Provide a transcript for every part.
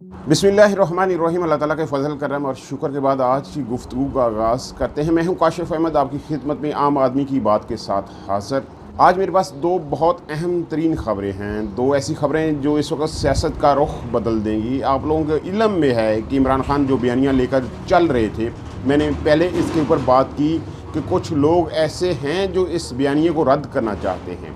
बिस्मिल्लाहिर्रहमानिर्रहीम। अल्लाह ताला के फ़ज़ल करम और शुक्र के बाद आज की गुफ्तगू का आगाज़ करते हैं। मैं हूं काशिफ़ अहमद, आपकी खिदमत में आम आदमी की बात के साथ हाज़िर। आज मेरे पास दो बहुत अहम तरीन ख़बरें हैं, दो ऐसी ख़बरें जो इस वक्त सियासत का रुख बदल देंगी। आप लोगों के इल्म में है कि इमरान खान जो बयानियाँ लेकर चल रहे थे, मैंने पहले इसके ऊपर बात की कि कुछ लोग ऐसे हैं जो इस बयानिए को रद्द करना चाहते हैं।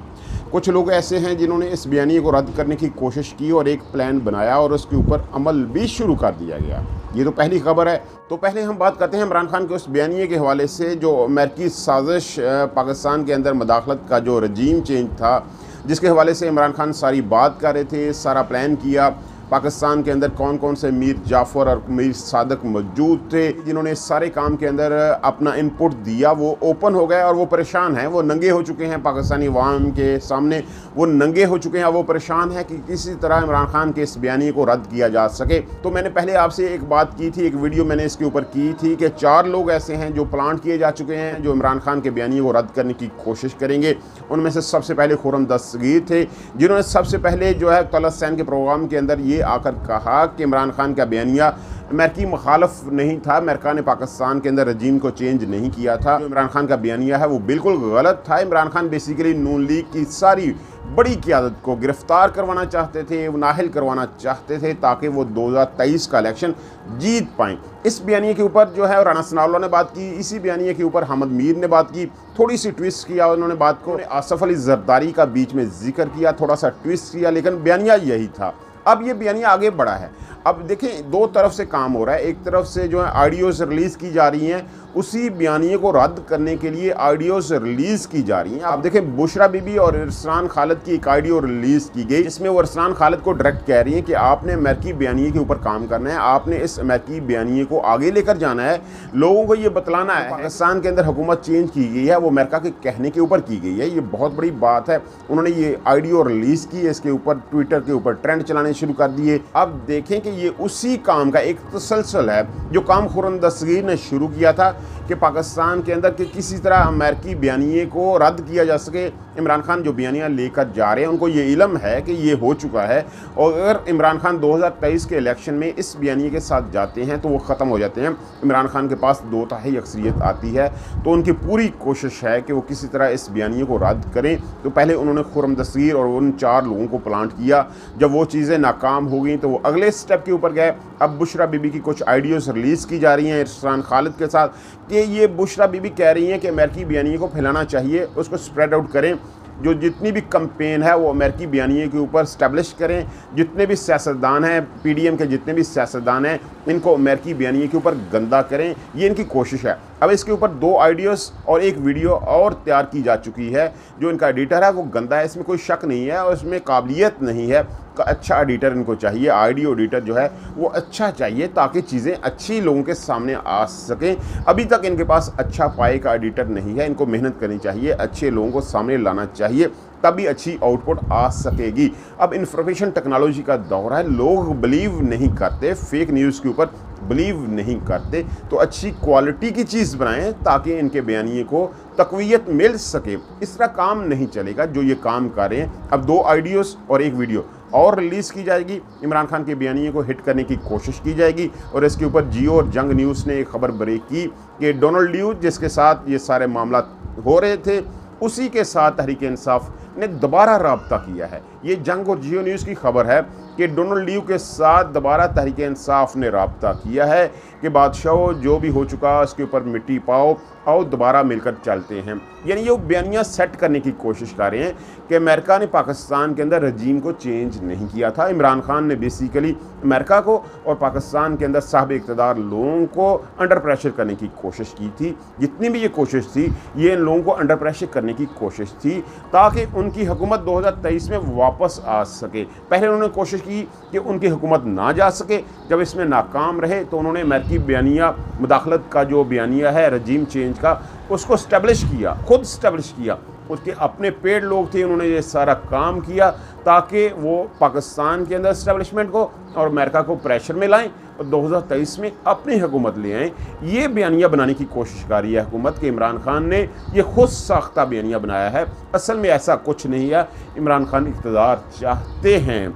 कुछ लोग ऐसे हैं जिन्होंने इस बयानिए को रद्द करने की कोशिश की और एक प्लान बनाया और उसके ऊपर अमल भी शुरू कर दिया गया। ये तो पहली खबर है। तो पहले हम बात करते हैं इमरान खान के उस बयानिए के हवाले से जो अमेरिकी साजिश पाकिस्तान के अंदर मदाखलत का जो रजीम चेंज था, जिसके हवाले से इमरान खान सारी बात कर रहे थे, सारा प्लान किया। पाकिस्तान के अंदर कौन कौन से मीर जाफ़र और मीर सादक मौजूद थे जिन्होंने सारे काम के अंदर अपना इनपुट दिया, वो ओपन हो गए और वो परेशान हैं, वो नंगे हो चुके हैं पाकिस्तानी अवाम के सामने। वो नंगे हो चुके हैं, वो परेशान हैं कि किसी तरह इमरान खान के इस बयानिए को रद्द किया जा सके। तो मैंने पहले आपसे एक बात की थी, एक वीडियो मैंने इसके ऊपर की थी कि 4 लोग ऐसे हैं जो प्लांट किए जा चुके हैं जो इमरान खान के बयानिए को रद्द करने की कोशिश करेंगे। उनमें से सबसे पहले खुर्रम दस्तगीर थे, जिन्होंने सबसे पहले जो है तलत-सैन के प्रोग्राम के अंदर ये आकर कहा कि इमरान खान का बयानिया अमेरिकी मुखालफ नहीं था, अमेरिका ने पाकिस्तान के अंदर रजीम को चेंज नहीं किया था। जो इमरान खान का बयानिया है वो बिल्कुल गलत था। इमरान खान बेसिकली नून लीग की सारी बड़ी क़यादत को गिरफ्तार करवाना चाहते थे, नाहिल करवाना चाहते थे ताकि वो 2023 का इलेक्शन जीत पाएँ। इस बयानिए के ऊपर जो है राना सनाउल्लाह ने बात की, इसी बयानिए के ऊपर हमद मीर ने बात की, थोड़ी सी ट्विस्ट किया उन्होंने बात को। आसफ अली जरदारी का बीच में जिक्र किया, थोड़ा सा ट्विस्ट किया, लेकिन बयानिया यही था। अब ये बयानिया आगे बढ़ा है। अब देखें, दो तरफ से काम हो रहा है। एक तरफ से जो है ऑडियोज़ रिलीज़ की जा रही हैं, उसी बयानिए को रद्द करने के लिए ऑडियोज़ रिलीज़ की जा रही हैं। आप देखें, बुशरा बीबी और इरसान खालिद की एक ऑडियो रिलीज़ की गई, जिसमें वो इरसान खालिद को डायरेक्ट कह रही हैं कि आपने अमेरिकी बयानिए के ऊपर काम करना है, आपने इस अमेरिकी बयानिए को आगे लेकर जाना है, लोगों को ये बतलाना है पाकिस्तान के अंदर हुकूमत चेंज की गई है, वो अमेरिका के कहने के ऊपर की गई है। ये बहुत बड़ी बात है। उन्होंने ये ऑडियो रिलीज़ की, इसके ऊपर ट्विटर के ऊपर ट्रेंड चलाने शुरू कर दिए। अब देखें कि ये उसी काम का एक तसलसल है जो काम खुर्रम दस्तगीर ने शुरू किया था कि पाकिस्तान के अंदर कि किसी तरह अमेरिकी बयानिए को रद्द किया जा सके। इमरान खान जो बयानिया लेकर जा रहे हैं, उनको ये इल्म है कि ये हो चुका है, और अगर इमरान खान 2023 के इलेक्शन में इस बयानिए के साथ जाते हैं तो वो ख़त्म हो जाते हैं। इमरान खान के पास 2/3 अक्सरियत आती है, तो उनकी पूरी कोशिश है कि वो किसी तरह इस बयानिए को रद्द करें। तो पहले उन्होंने खुर्रम दस्तगीर और उन 4 लोगों को प्लांट किया। जब वो चीज़ें नाकाम हो गई तो वो अगले स्टेप के ऊपर गए। अब बुशरा बीबी की कुछ आइडियोज़ रिलीज़ की जा रही हैं इरसान खालिद के साथ कि ये बुशरा बीबी कह रही हैं कि अमेरिकी बयानिए को फैलाना चाहिए, उसको स्प्रेड आउट करें, जो जितनी भी कैंपेन है वो अमेरिकी बयानिए के ऊपर स्टैब्लिश करें। जितने भी सियासतदान हैं, PDM के जितने भी सियासतदान हैं, इनको अमेरिकी बयानिए के ऊपर गंदा करें, ये इनकी कोशिश है। अब इसके ऊपर 2 आइडियोज़ और एक वीडियो और तैयार की जा चुकी है। जो इनका एडिटर है वो गंदा है, इसमें कोई शक नहीं है, और इसमें काबिलियत नहीं है। अच्छा एडिटर इनको चाहिए, ऑडियो एडिटर जो है वो अच्छा चाहिए ताकि चीज़ें अच्छी लोगों के सामने आ सकें। अभी तक इनके पास अच्छा पाए का एडिटर नहीं है, इनको मेहनत करनी चाहिए, अच्छे लोगों को सामने लाना चाहिए, तभी अच्छी आउटपुट आ सकेगी। अब इंफॉर्मेशन टेक्नोलॉजी का दौर है, लोग बिलीव नहीं करते, फेक न्यूज़ के ऊपर बिलीव नहीं करते। तो अच्छी क्वालिटी की चीज़ बनाएं ताकि इनके बयानिए को तक़वियत मिल सके। इस तरह काम नहीं चलेगा जो ये काम कर रहे हैं। अब 2 ऑडियोज़ और एक वीडियो और रिलीज़ की जाएगी, इमरान खान के बयानिए को हिट करने की कोशिश की जाएगी। और इसके ऊपर जियो और जंग न्यूज़ ने एक खबर ब्रेक की कि डोनाल्ड ल्यू जिसके साथ ये सारे मामला हो रहे थे, उसी के साथ तहरीक इंसाफ ने दोबारा रब्ता किया है। ये जंग और जियो न्यूज़ की खबर है कि डोनाल्ड ल्यू के साथ दोबारा तहरीक इंसाफ ने रब्ता किया है कि बादशाह जो भी हो चुका उसके ऊपर मिट्टी पाओ और दोबारा मिलकर चलते हैं। यानी ये बयानिया सेट करने की कोशिश कर रहे हैं कि अमेरिका ने पाकिस्तान के अंदर रजीम को चेंज नहीं किया था। इमरान खान ने बेसिकली अमेरिका को और पाकिस्तान के अंदर साहब इक़्तिदार लोगों को अंडर प्रेशर करने की कोशिश की थी। जितनी भी ये कोशिश थी, ये इन लोगों को अंडर प्रेशर करने की कोशिश थी ताकि उनकी हुकूमत 2023 में वापस आ सके। पहले उन्होंने कोशिश की कि उनकी हुकूमत ना जा सके, जब इसमें नाकाम रहे तो उन्होंने अमेरिकी बयानिया मुदाखलत का जो बयानिया है रजीम चेंज का, उसको स्टैब्लिश किया, खुद स्टैब्लिश किया। उसके अपने पेड लोग थे, उन्होंने ये सारा काम किया ताकि वो पाकिस्तान के अंदर इस्टेब्लिशमेंट को और अमेरिका को प्रेशर में लाएं और 2023 में अपनी हुकूमत ले आएँ। ये बयानिया बनाने की कोशिश कर रही है हुकूमत कि इमरान खान ने ये खुद साख्ता बयानिया बनाया है। असल में ऐसा कुछ नहीं है, इमरान खान इक़्तिदार चाहते हैं।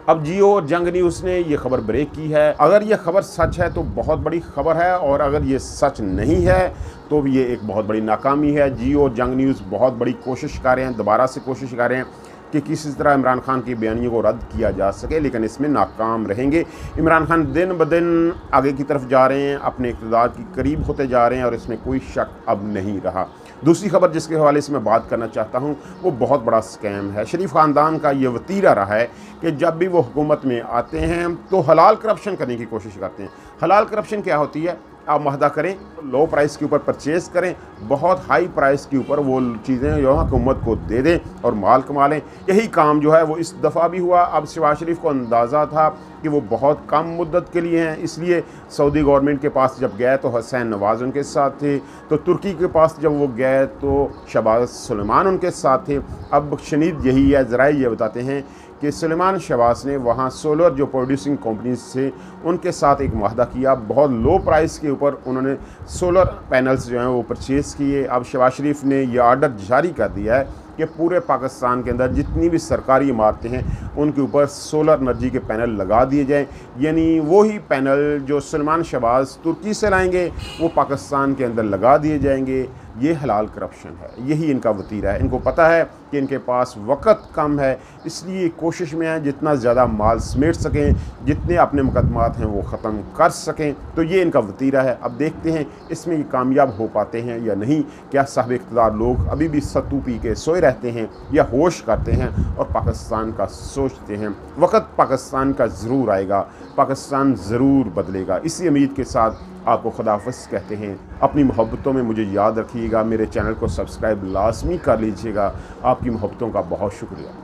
अब जियो और जंग न्यूज़ ने ये खबर ब्रेक की है। अगर ये खबर सच है तो बहुत बड़ी खबर है, और अगर ये सच नहीं है तो ये एक बहुत बड़ी नाकामी है। जियो और जंग न्यूज़ बहुत बड़ी कोशिश कर रहे हैं, दोबारा से कोशिश कर रहे हैं कि किसी तरह इमरान खान की बयानियों को रद्द किया जा सके, लेकिन इसमें नाकाम रहेंगे। इमरान खान दिन ब दिन आगे की तरफ जा रहे हैं, अपने इक़्तिदार के करीब होते जा रहे हैं, और इसमें कोई शक अब नहीं रहा। दूसरी खबर जिसके हवाले से मैं बात करना चाहता हूँ वो बहुत बड़ा स्कैम है। शरीफ ख़ानदान का ये वतीरा रहा है कि जब भी वो हुकूमत में आते हैं तो हलाल करप्शन करने की कोशिश करते हैं। हलाल करप्शन क्या होती है? आप मुआहदा करें, लो प्राइस के ऊपर परचेज़ करें, बहुत हाई प्राइस के ऊपर वो चीज़ें जो है हुकूमत को दे दें और माल कमा लें। यही काम जो है वो इस दफ़ा भी हुआ। अब शहबाज शरीफ को अंदाज़ा था कि वो बहुत कम मुद्दत के लिए हैं, इसलिए सऊदी गवर्नमेंट के पास जब गए तो हुसैन नवाज़ उनके साथ थे, तो तुर्की के पास जब वो गए तो शहबाज सुलेमान उनके साथ थे। अब शनीद यही है, ज़राए ये बताते हैं कि सुलेमान शहबाज ने वहाँ सोलर जो प्रोड्यूसिंग कंपनीज थे उनके साथ एक मुआहदा किया, बहुत लो प्राइस के ऊपर उन्होंने सोलर पैनल्स जो हैं वो परचेज़ किए। अब शहबाज शरीफ ने यह आर्डर जारी कर दिया है कि पूरे पाकिस्तान के अंदर जितनी भी सरकारी इमारतें हैं उनके ऊपर सोलर एनर्जी के पैनल लगा दिए जाएं, यानी वही पैनल जो सुलेमान शहबाज तुर्की से लाएंगे वो पाकिस्तान के अंदर लगा दिए जाएंगे। ये हलाल करप्शन है, यही इनका वतीरा है। इनको पता है कि इनके पास वक़्त कम है, इसलिए कोशिश में है जितना ज़्यादा माल समेट सकें, जितने अपने मुकदमात हैं वो ख़त्म कर सकें। तो ये इनका वतीरा है। अब देखते हैं इसमें ये कामयाब हो पाते हैं या नहीं। क्या साहब इक़्तिदार लोग अभी भी सत्तू पी के सोए रहते हैं या होश करते हैं और पाकिस्तान का सोचते हैं? वक़्त पाकिस्तान का ज़रूर आएगा, पाकिस्तान ज़रूर बदलेगा। इसी उम्मीद के साथ आपको खुदाफिज़ कहते हैं। अपनी मोहब्बतों में मुझे याद रखिएगा। मेरे चैनल को सब्सक्राइब लाजमी कर लीजिएगा। आपकी मोहब्बतों का बहुत शुक्रिया।